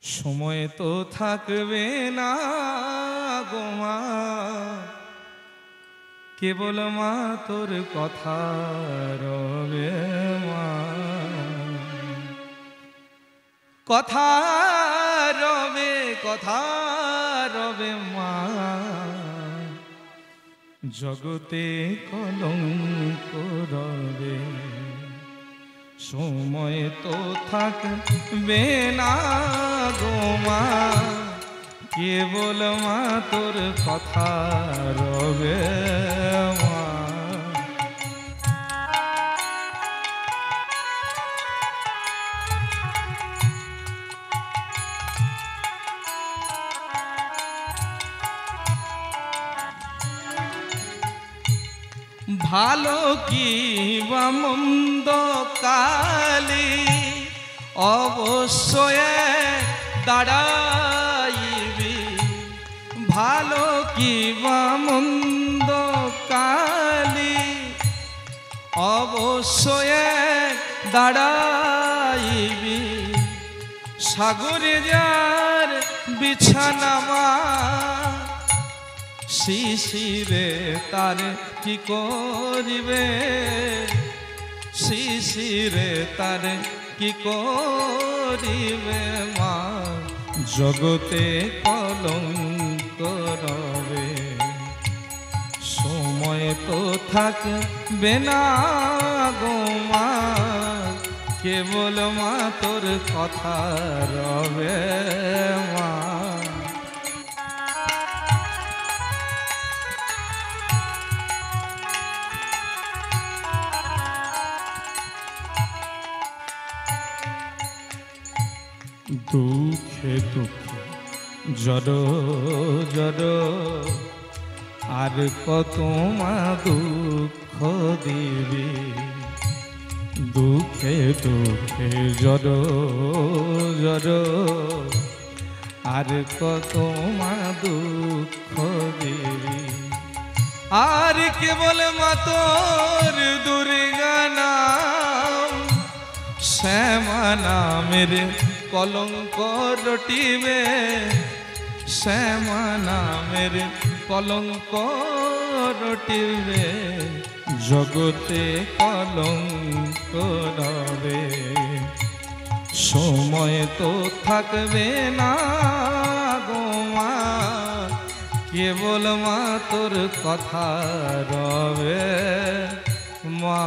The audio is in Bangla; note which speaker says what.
Speaker 1: সময় তো থাকবে না গো মা, কেবল মা তোর কথা রবে মা, কথা রবে মা, জগতে কলঙ্ক রবে। সময় তো থাকবে না গো মা, কেবল মা তোর কথা রবে মা। ভালো কি বা মন্দ কালে অবশ্যই দাঁড়াইবি, ভালো কি বা মন্দ কালে অবশ্যই দাঁড়াইবি। সাগরে যার বিছানা মা, শিশিরে তার কি করিবে, শিশিরে তার কি করিবে মা, জগতে কলঙ্ক রবে। সময় তো থাকবে না গো মা, কেবল মা তোর কথা রবে মা। দুঃখে দুঃখে জড়ো জড়ো, আর কত মা দুঃখ দিবি। দুঃখে দুঃখে জড়ো জড়ো, আর কত মা দুঃখ দিবি। আর কেবল মা তোর দুর্গা নাম, শ্যামা নামের কলঙ্ক রটিবে, শ্যামা নামের কলঙ্ক রটিবে, জগতে কলঙ্ক রবে। সময় তো থাকবে না গো মা, কেবল মা তোর কথা রবে মা।